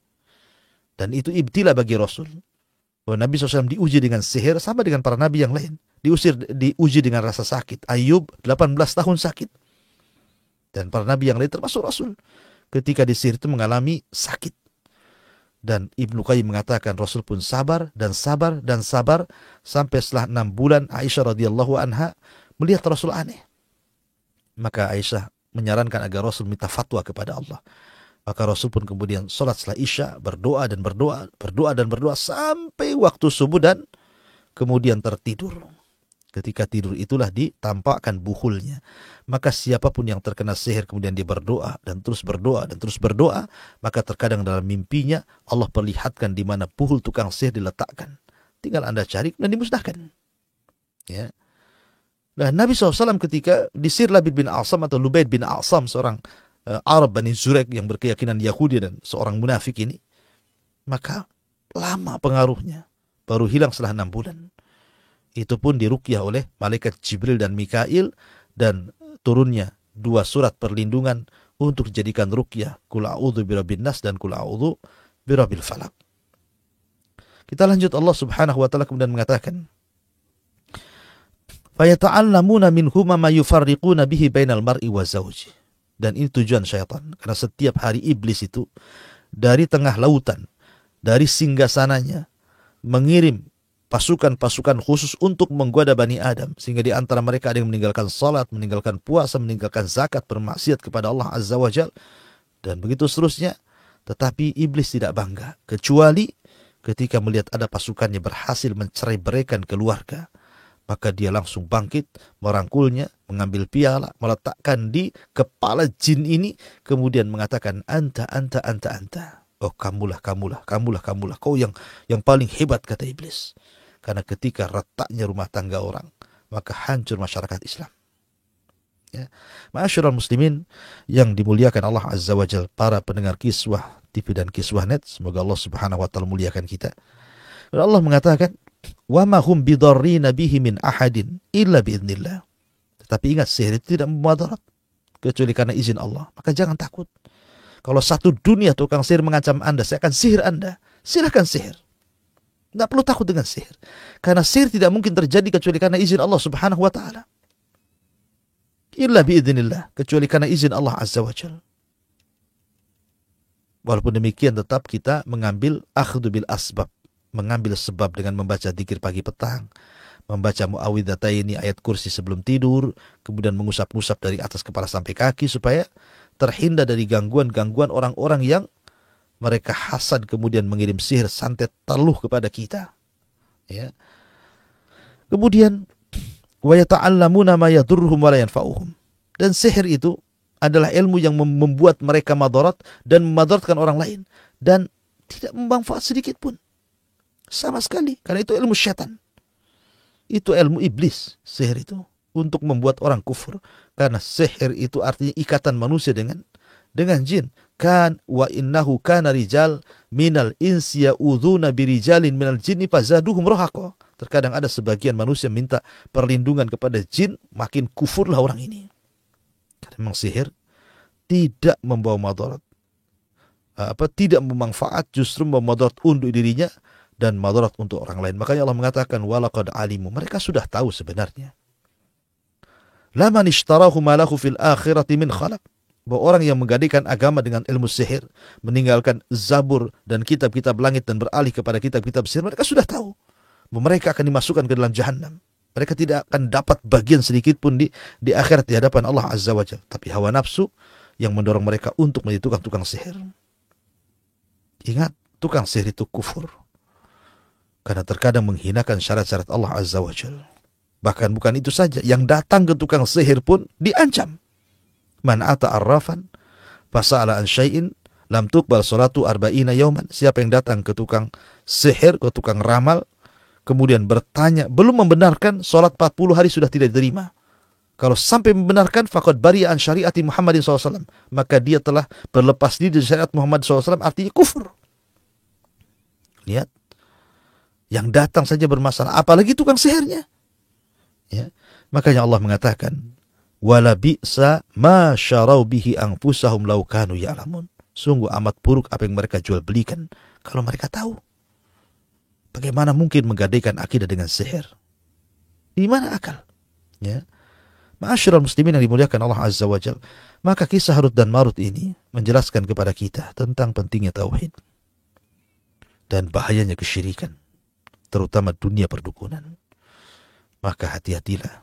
Dan itu ibtila bagi Rasul. Bahwa Nabi SAW diuji dengan sihir sama dengan para nabi yang lain. Diuji dengan rasa sakit. Ayub 18 tahun sakit. Dan para nabi yang lain termasuk Rasul, ketika disihir itu mengalami sakit. Dan Ibnu Qayyim mengatakan Rasul pun sabar dan sabar dan sabar sampai setelah 6 bulan Aisyah radhiyallahu anha melihat Rasul aneh. Maka Aisyah menyarankan agar Rasul minta fatwa kepada Allah. Maka Rasul pun kemudian sholat setelah Isya, berdoa dan berdoa, berdoa dan berdoa sampai waktu subuh dan kemudian tertidur. Ketika tidur itulah ditampakkan buhulnya. Maka siapapun yang terkena sihir kemudian dia berdoa dan terus berdoa dan terus berdoa, maka terkadang dalam mimpinya Allah perlihatkan di mana buhul tukang sihir diletakkan. Tinggal Anda cari dan dimusnahkan. Ya. Nah, Nabi SAW ketika disihir Labid bin A'sam atau Lubaid bin A'sam, seorang Arab Bani Zurek yang berkeyakinan Yahudi dan seorang munafik ini, maka lama pengaruhnya, baru hilang setelah 6 bulan. Itu pun diruqyah oleh malaikat Jibril dan Mikail, dan turunnya 2 surat perlindungan untuk dijadikan ruqyah, Qul a'udzu birabbin nas dan Qul a'udzu birabbil falaq. Kita lanjut, Allah Subhanahu wa taala kemudian mengatakan, fayata'allamuna minhuma ma yufarriquna bihi bainal mar'i wa zawji. Dan ini tujuan syaitan, karena setiap hari iblis itu dari tengah lautan, dari singgasananya, mengirim pasukan-pasukan khusus untuk menggoda Bani Adam, sehingga di antara mereka ada yang meninggalkan salat, meninggalkan puasa, meninggalkan zakat, bermaksiat kepada Allah Azza wa Jalla, dan begitu seterusnya. Tetapi iblis tidak bangga, kecuali ketika melihat ada pasukannya berhasil mencerai-beraikan keluarga, maka dia langsung bangkit, merangkulnya, mengambil piala, meletakkan di kepala jin ini, kemudian mengatakan, anta, anta, anta, anta. Oh, kamulah, kamulah, kamulah, kamulah. Kau yang paling hebat, kata iblis. Karena ketika retaknya rumah tangga orang, maka hancur masyarakat Islam. Ya. Ma'asyiral muslimin yang dimuliakan Allah Azza wa Jalla, para pendengar Kiswah TV dan Kiswah Net, semoga Allah Subhanahu wa taala muliakan kita. Dan Allah mengatakan, wa ma hum bidarrina bihi min ahadin illa biidznillah. Tetapi ingat, sihir itu tidak memudarat kecuali karena izin Allah. Maka jangan takut. Kalau satu dunia tukang sihir mengancam Anda, saya akan sihir Anda, silakan sihir. Tidak perlu takut dengan sihir. Karena sihir tidak mungkin terjadi kecuali karena izin Allah Subhanahu wa taala. Illa biidznillah, kecuali karena izin Allah Azza wa Jalla. Walaupun demikian tetap kita mengambil akhdhu bil asbab, mengambil sebab dengan membaca dzikir pagi petang, membaca muawwidhataini, ayat kursi sebelum tidur, kemudian mengusap-ngusap dari atas kepala sampai kaki supaya terhindar dari gangguan-gangguan orang-orang yang mereka hasad kemudian mengirim sihir santet teluh kepada kita. Ya. Kemudian wa yata'allamuna ma yadurruhum wa la yanfa'uhum. Dan sihir itu adalah ilmu yang membuat mereka madarat dan memadaratkan orang lain, dan tidak bermanfaat sedikit pun. Sama sekali, karena itu ilmu syaitan. Itu ilmu iblis, sihir itu, untuk membuat orang kufur. Karena sihir itu artinya ikatan manusia dengan jin. Kan wa innahu kana rijal minal insi ya'udzuuna birijalin minal jinni fazaduhum rahaqa. Terkadang ada sebagian manusia minta perlindungan kepada jin, makin kufurlah orang ini. Karena memang sihir tidak membawa madarat, tidak memanfaat, justru memadarat untuk dirinya dan madarat untuk orang lain. Makanya Allah mengatakan walaqad alimu, mereka sudah tahu sebenarnya. Laman ishtarahu ma lahu fil akhirati min khalaq, bahwa orang yang menggadaikan agama dengan ilmu sihir, meninggalkan Zabur dan kitab-kitab langit dan beralih kepada kitab-kitab sihir, mereka sudah tahu bahwa mereka akan dimasukkan ke dalam jahanam. Mereka tidak akan dapat bagian sedikit pun di akhirat di hadapan Allah Azza wa Jalla. Tapi hawa nafsu yang mendorong mereka untuk menjadi tukang-tukang sihir. Ingat, tukang sihir itu kufur. Karena terkadang menghinakan syarat-syarat Allah Azza wa Jalla. Bahkan bukan itu saja, yang datang ke tukang sihir pun diancam. Man ata arrafan fasa'ala an syai'in lam tuqbal salatu arba'ina yauman. Siapa yang datang ke tukang sihir, ke tukang ramal, kemudian bertanya, belum membenarkan, salat 40 hari sudah tidak diterima. Kalau sampai membenarkan, faqad bari'a an syariati Muhammadin SAW, maka dia telah berlepas diri dari syariat Muhammad SAW, artinya kufur. Lihat, yang datang saja bermasalah, apalagi tukang sihirnya. Ya. Makanya Allah mengatakan, wala bi'sa ma syarau bihi anfusahum law kanu ya'lamun. Sungguh amat buruk apa yang mereka jual belikan kalau mereka tahu. Bagaimana mungkin menggadaikan akidah dengan sihir? Di mana akal? Ya. Ma'asyiral muslimin yang dimuliakan Allah Azza wa Jalla. Maka kisah Harut dan Marut ini menjelaskan kepada kita tentang pentingnya tauhid dan bahayanya kesyirikan, terutama dunia perdukunan. Maka hati-hatilah,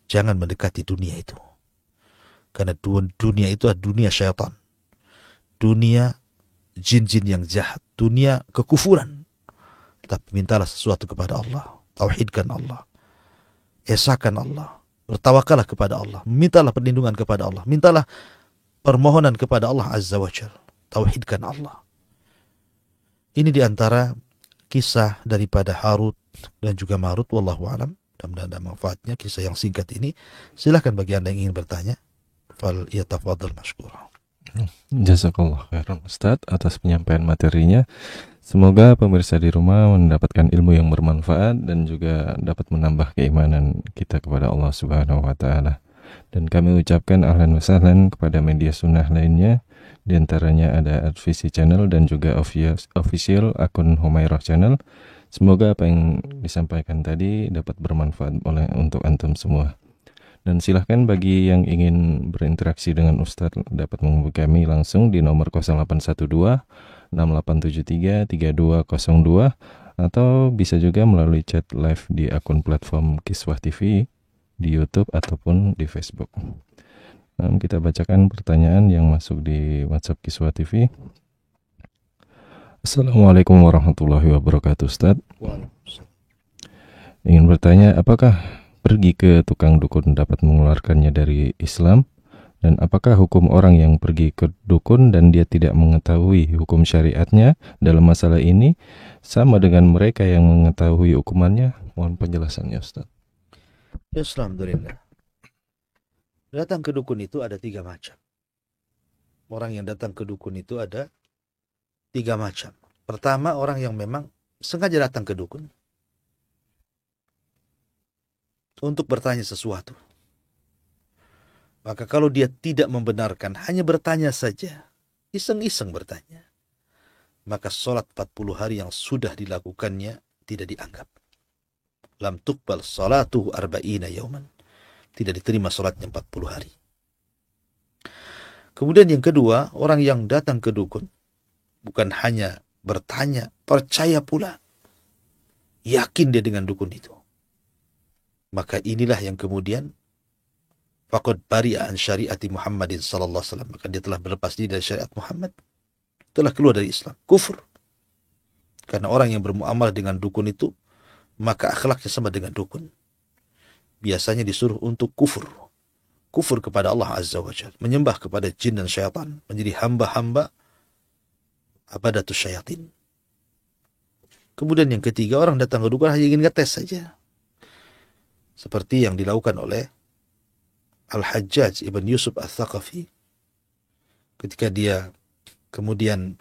jangan mendekati dunia itu. Karena dunia itu adalah dunia syaitan, dunia jin-jin yang jahat, dunia kekufuran. Tapi mintalah sesuatu kepada Allah, tauhidkan Allah. Esakan Allah. Bertawakallah kepada Allah. Mintalah perlindungan kepada Allah. Mintalah permohonan kepada Allah Azza wa Jalla. Tauhidkan Allah. Ini diantara kisah daripada Harut dan juga Marut. Wallahu alam. Mudah-mudahan ada manfaatnya kisah yang singkat ini. Silakan bagi Anda yang ingin bertanya. Fal yatafadhal mashkura. Jazakallah khairan Ustaz atas penyampaian materinya. Semoga pemirsa di rumah mendapatkan ilmu yang bermanfaat dan juga dapat menambah keimanan kita kepada Allah Subhanahu wa taala. Dan kami ucapkan ahlan wa sahlan kepada media sunnah lainnya, di antaranya ada Advisi Channel dan juga official akun Humairah Channel. Semoga apa yang disampaikan tadi dapat bermanfaat untuk antum semua. Dan silahkan bagi yang ingin berinteraksi dengan Ustadz dapat menghubungi kami langsung di nomor 0812-6873-3202 atau bisa juga melalui chat live di akun platform Kiswah TV di YouTube ataupun di Facebook. Kita bacakan pertanyaan yang masuk di WhatsApp Kiswah TV. Assalamualaikum warahmatullahi wabarakatuh Ustadz. Ingin bertanya, apakah pergi ke tukang dukun dapat mengeluarkannya dari Islam? Dan apakah hukum orang yang pergi ke dukun dan dia tidak mengetahui hukum syariatnya dalam masalah ini sama dengan mereka yang mengetahui hukumannya? Mohon penjelasannya Ustaz. Ya, alhamdulillah. Datang ke dukun itu ada 3 macam. Orang yang datang ke dukun itu ada 3 macam. Pertama, orang yang memang sengaja datang ke dukun untuk bertanya sesuatu. Maka kalau dia tidak membenarkan, hanya bertanya saja, iseng-iseng bertanya, maka sholat 40 hari yang sudah dilakukannya tidak dianggap. Lam tuqbal sholatuhu arba'ina yauman. Tidak diterima sholatnya 40 hari. Kemudian yang kedua, orang yang datang ke dukun bukan hanya bertanya, percaya pula, yakin dia dengan dukun itu. Maka inilah yang kemudian faqad bari'a an syariati Muhammadin sallallahu alaihi wasallam. Maka dia telah berlepas diri dari syariat Muhammad, telah keluar dari Islam, kufur. Karena orang yang bermuamalah dengan dukun itu, maka akhlaknya sama dengan dukun. Biasanya disuruh untuk kufur kepada Allah Azza wa Jalla, menyembah kepada jin dan syaitan, menjadi hamba-hamba abadatus syayatin. Kemudian yang ketiga, orang datang ke dukun hanya ingin ngetes saja. Seperti yang dilakukan oleh Al-Hajjaj Ibn Yusuf Al-Thaqafi. Ketika dia kemudian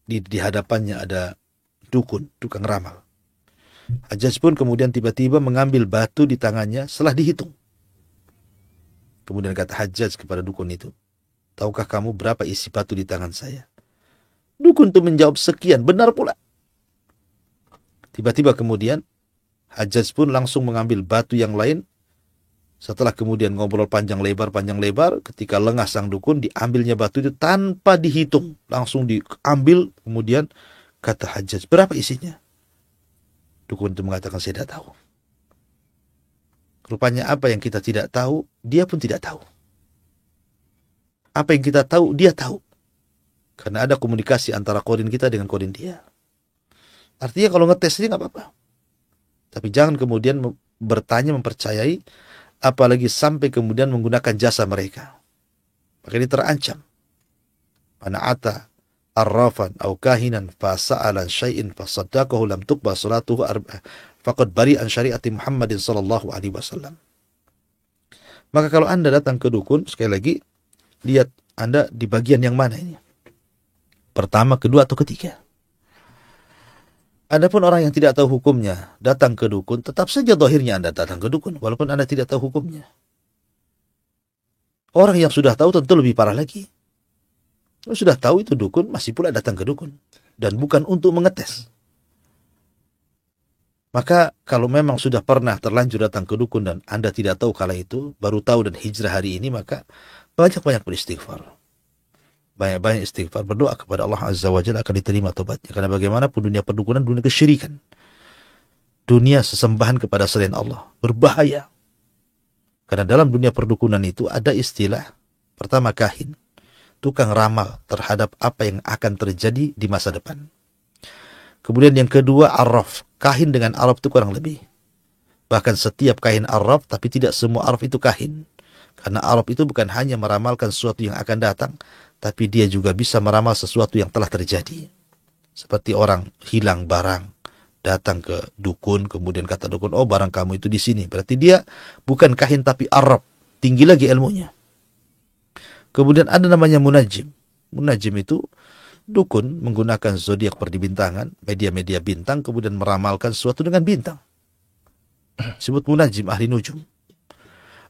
di hadapannya ada dukun, tukang ramal. Hajjaj pun kemudian tiba-tiba mengambil batu di tangannya setelah dihitung. Kemudian kata Hajjaj kepada dukun itu, tahukah kamu berapa isi batu di tangan saya? Dukun itu menjawab sekian, benar pula. Tiba-tiba kemudian Hajjaj pun langsung mengambil batu yang lain. Setelah kemudian ngobrol panjang lebar, ketika lengah sang dukun, diambilnya batu itu tanpa dihitung. Langsung diambil, kemudian kata Hajjaj, berapa isinya? Dukun itu mengatakan, saya tidak tahu. Rupanya apa yang kita tidak tahu, dia pun tidak tahu. Apa yang kita tahu, dia tahu. Karena ada komunikasi antara korin kita dengan korin dia. Artinya kalau ngetes aja nggak apa-apa. Tapi jangan kemudian bertanya, mempercayai, apalagi sampai kemudian menggunakan jasa mereka. Maka ini terancam. Mana'ata arrafan au kahinan fasa'alan syai'in fasaddaqahu lam tuqbal salatuhu faqad bari'an syariati Muhammadin sallallahu alaihi wasallam. Maka kalau Anda datang ke dukun, sekali lagi, lihat Anda di bagian yang mana ini. Pertama, kedua, atau ketiga. Adapun orang yang tidak tahu hukumnya datang ke dukun, tetap saja zahirnya Anda datang ke dukun walaupun Anda tidak tahu hukumnya. Orang yang sudah tahu tentu lebih parah lagi. Kalau sudah tahu itu dukun, masih pula datang ke dukun dan bukan untuk mengetes. Maka kalau memang sudah pernah terlanjur datang ke dukun dan Anda tidak tahu kala itu, baru tahu dan hijrah hari ini, maka banyak-banyak beristighfar. Banyak-banyak istighfar, berdoa kepada Allah Azza wa Jalla akan diterima tobatnya. Karena bagaimanapun dunia perdukunan, dunia kesyirikan, dunia sesembahan kepada selain Allah, berbahaya. Karena dalam dunia perdukunan itu ada istilah, pertama kahin, tukang ramal terhadap apa yang akan terjadi di masa depan. Kemudian yang kedua arraf, kahin dengan Arab itu kurang lebih. Bahkan setiap kahin arraf, tapi tidak semua arraf itu kahin. Karena arraf itu bukan hanya meramalkan sesuatu yang akan datang, tapi dia juga bisa meramal sesuatu yang telah terjadi. Seperti orang hilang barang, datang ke dukun, kemudian kata dukun, oh barang kamu itu di sini. Berarti dia bukan kahin tapi arraf, tinggi lagi ilmunya. Kemudian ada namanya munajim. Munajim itu dukun menggunakan zodiak perbintangan, media-media bintang, kemudian meramalkan sesuatu dengan bintang. Disebut munajim, ahli nujum.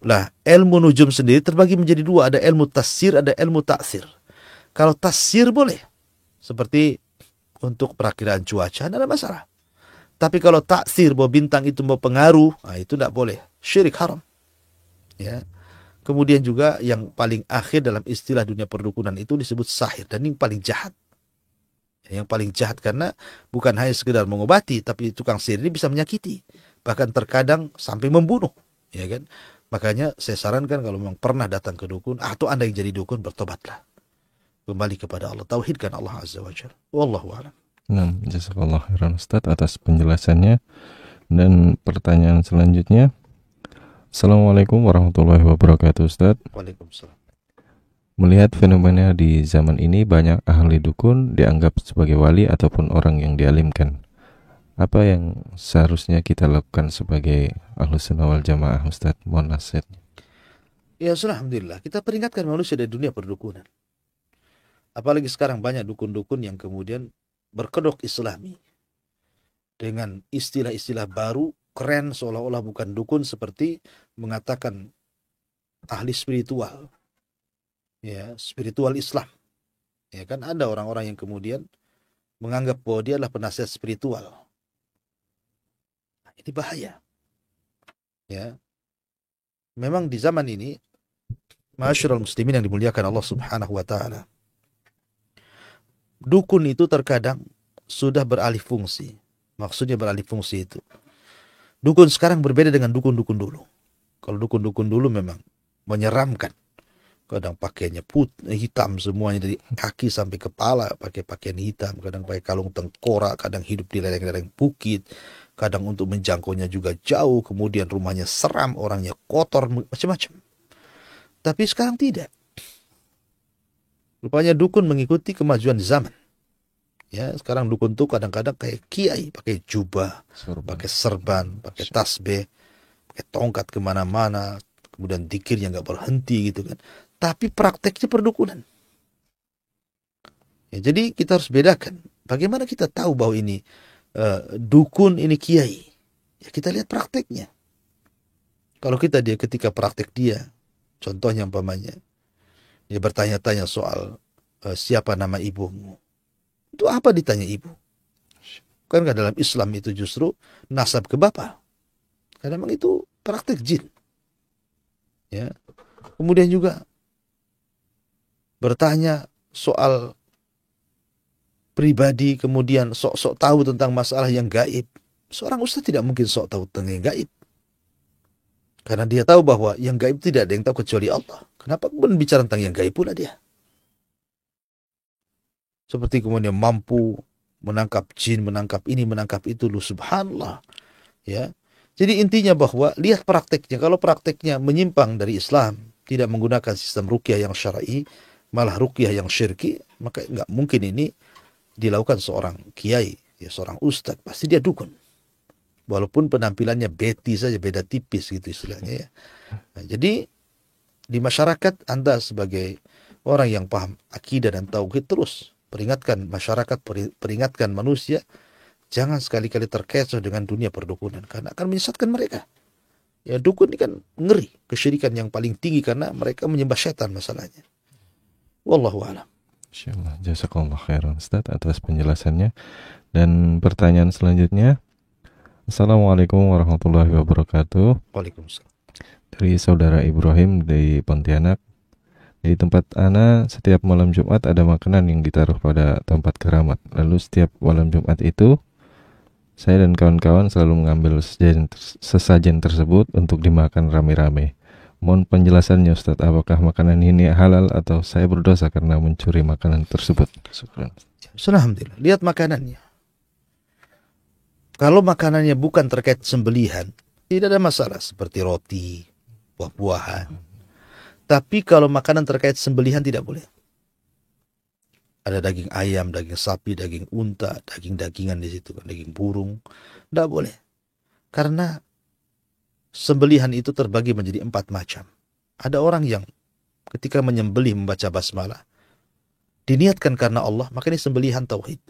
Lah, ilmu nujum sendiri terbagi menjadi dua. Ada ilmu tasir, ada ilmu taksir. Kalau tasir boleh. Seperti untuk perakiraan cuaca, tidak ada masalah. Tapi kalau taksir, bahwa bintang itu mau pengaruh, nah itu tidak boleh. Syirik haram. Ya. Kemudian juga yang paling akhir dalam istilah dunia perdukunan itu disebut sahir. Dan ini paling jahat. Yang paling jahat karena bukan hanya sekedar mengobati, tapi tukang sihir ini bisa menyakiti. Bahkan terkadang sampai membunuh. Ya kan? Makanya saya sarankan kalau memang pernah datang ke dukun, atau Anda yang jadi dukun, bertobatlah. Kembali kepada Allah. Tauhidkan Allah Azza wa Jalla. Wallahu a'lam. Nah, jazakallah khairan Ustaz atas penjelasannya. Dan pertanyaan selanjutnya, Assalamualaikum warahmatullahi wabarakatuh Ustaz. Waalaikumsalam. Melihat fenomena di zaman ini banyak ahli dukun dianggap sebagai wali ataupun orang yang dialimkan. Apa yang seharusnya kita lakukan sebagai Ahlus Sunnah wal Jamaah Ustaz? Mohon nasihatnya. Ya alhamdulillah, kita peringatkan manusia dari dunia perdukunan. Apalagi sekarang banyak dukun-dukun yang kemudian berkedok islami. Dengan istilah-istilah baru, keren, seolah-olah bukan dukun, seperti mengatakan ahli spiritual. Ya, spiritual Islam. Ya kan, ada orang-orang yang kemudian menganggap bahwa dia adalah penasihat spiritual. Nah, ini bahaya. Ya. Memang di zaman ini, ma'asyiral muslimin yang dimuliakan Allah Subhanahu wa taala, dukun itu terkadang sudah beralih fungsi. Maksudnya beralih fungsi itu, dukun sekarang berbeda dengan dukun-dukun dulu. Kalau dukun-dukun dulu memang menyeramkan. Kadang pakaiannya hitam semuanya dari kaki sampai kepala, pakai pakaian hitam, kadang pakai kalung tengkorak, kadang hidup di lereng-lereng bukit, kadang untuk menjangkaunya juga jauh, kemudian rumahnya seram, orangnya kotor, macam-macam. Tapi sekarang tidak. Rupanya dukun mengikuti kemajuan zaman. Ya, sekarang dukun tuh kadang-kadang kayak kiai, pakai jubah, pakai serban, pakai tasbih, pakai tongkat kemana-mana, kemudian dikirnya nggak berhenti gitu kan. Tapi prakteknya perdukunan. Ya, jadi kita harus bedakan. Bagaimana kita tahu bahwa ini dukun, ini kiai? Ya kita lihat prakteknya. Kalau dia ketika praktek dia, contohnya umpamanya, dia bertanya-tanya soal siapa nama ibumu. Itu apa ditanya ibu? Kan dalam Islam itu justru nasab ke bapak. Karena memang itu praktek jin. Ya. Kemudian juga bertanya soal pribadi, kemudian sok-sok tahu tentang masalah yang gaib. Seorang ustaz tidak mungkin sok tahu tentang yang gaib. Karena dia tahu bahwa yang gaib tidak ada yang tahu kecuali Allah. Kenapa kemudian bicara tentang yang gaib pula dia? Seperti kemudian mampu menangkap jin, menangkap ini, menangkap itu, lu subhanallah. Ya. Jadi intinya bahwa lihat prakteknya. Kalau prakteknya menyimpang dari Islam, tidak menggunakan sistem ruqyah yang syar'i, malah ruqyah yang syirki, maka nggak mungkin ini dilakukan seorang kiai, ya seorang ustadz, pasti dia dukun. Walaupun penampilannya beti saja, beda tipis gitu istilahnya ya. Nah, jadi di masyarakat Anda sebagai orang yang paham akidah dan tauhid terus peringatkan masyarakat, peringatkan manusia, jangan sekali-kali terkecoh dengan dunia perdukunan karena akan menyesatkan mereka. Ya dukun ini kan ngeri, kesyirikan yang paling tinggi karena mereka menyembah setan masalahnya. Wallahu a'lam. Insyaallah, jazakallah khairan Ustaz atas penjelasannya. Dan pertanyaan selanjutnya, Assalamualaikum warahmatullahi wabarakatuh. Waalaikumsalam. Dari saudara Ibrahim di Pontianak. Di tempat ana setiap malam Jumat ada makanan yang ditaruh pada tempat keramat. Lalu setiap malam Jumat itu saya dan kawan-kawan selalu mengambil sesajen tersebut untuk dimakan rame-rame. Mohon penjelasannya Ustaz, apakah makanan ini halal atau saya berdosa karena mencuri makanan tersebut? Alhamdulillah, lihat makanannya. Kalau makanannya bukan terkait sembelihan, Tidak ada masalah seperti roti, buah-buahan. Tapi kalau makanan terkait sembelihan tidak boleh. Ada daging ayam, daging sapi, daging unta, daging-dagingan di situ, daging burung. Tidak boleh. Karena sembelihan itu terbagi menjadi 4 macam. Ada orang yang ketika menyembelih membaca basmalah, diniatkan karena Allah, maka ini sembelihan tauhid.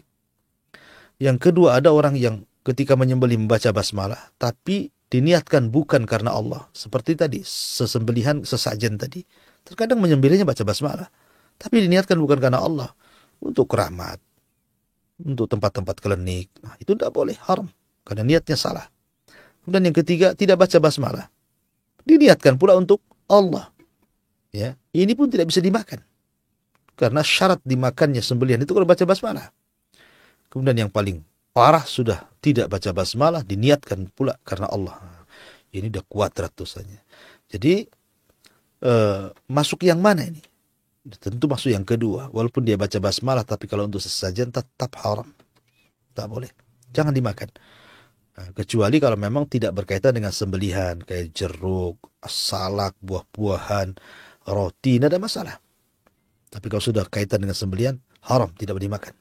Yang kedua, ada orang yang ketika menyembelih membaca basmalah, tapi diniatkan bukan karena Allah. Seperti tadi, sesembelihan sesajen tadi. Terkadang menyembelihnya baca basmalah, tapi diniatkan bukan karena Allah. Untuk keramat, untuk tempat-tempat klinik. Nah, itu tidak boleh, haram. Karena niatnya salah. Kemudian yang ketiga, tidak baca basmalah. Diniatkan pula untuk Allah. Ya, ini pun tidak bisa dimakan. Karena syarat dimakannya sembelihan itu kalau baca basmalah. Kemudian yang paling parah sudah tidak baca basmalah, diniatkan pula karena Allah. Ini udah kuadrat dosanya. Jadi, masuk yang mana ini? Tentu masuk yang kedua. Walaupun dia baca basmalah, tapi kalau untuk sesajen tetap haram. Tak boleh. Jangan dimakan. Nah, kecuali kalau memang tidak berkaitan dengan sembelihan. Kayak jeruk, salak, buah-buahan, roti. Tidak ada masalah. Tapi kalau sudah kaitan dengan sembelihan, haram. Tidak boleh dimakan.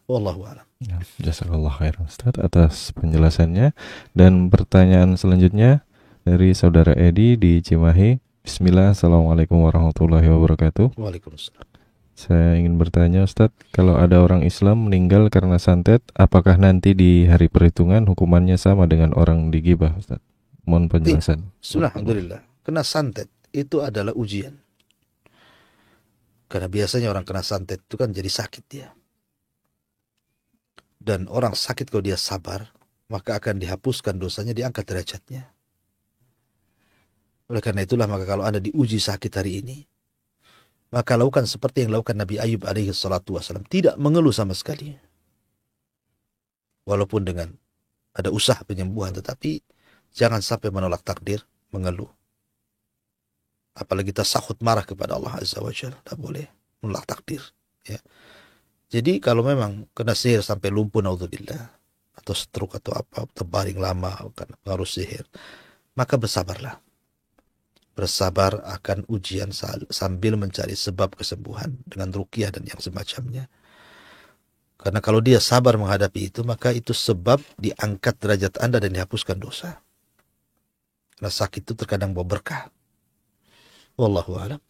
Wallahu a'lam. Ya, jazakallah khairan Ustaz atas penjelasannya. Dan pertanyaan selanjutnya dari saudara Edi di Cimahi. Bismillah, Assalamualaikum warahmatullahi wabarakatuh. Waalaikumsalam. Saya ingin bertanya Ustadz, kalau ada orang Islam meninggal karena santet, apakah nanti di hari perhitungan hukumannya sama dengan orang digibah Ustadz? Mohon penjelasan. Alhamdulillah. Kena santet itu adalah ujian. Karena biasanya orang kena santet itu kan jadi sakit dia. Dan orang sakit kalau dia sabar, maka akan dihapuskan dosanya, diangkat derajatnya. Oleh karena itulah, maka kalau Anda diuji sakit hari ini, maka lakukan seperti yang dilakukan Nabi Ayub alaihi salatu wassalam. Tidak mengeluh sama sekali. Walaupun dengan ada usaha penyembuhan, tetapi jangan sampai menolak takdir, mengeluh. Apalagi tasahud marah kepada Allah Azza wa Jalla. Tidak boleh menolak takdir. Ya. Jadi kalau memang kena sihir sampai lumpuh, naudzubillah, atau stroke atau apa, terbaring lama karena pengaruh sihir, maka bersabarlah. Bersabar akan ujian sambil mencari sebab kesembuhan dengan ruqyah dan yang semacamnya. Karena kalau dia sabar menghadapi itu, maka itu sebab diangkat derajat Anda dan dihapuskan dosa. Karena sakit itu terkadang bawa berkah. Wallahu a'lam.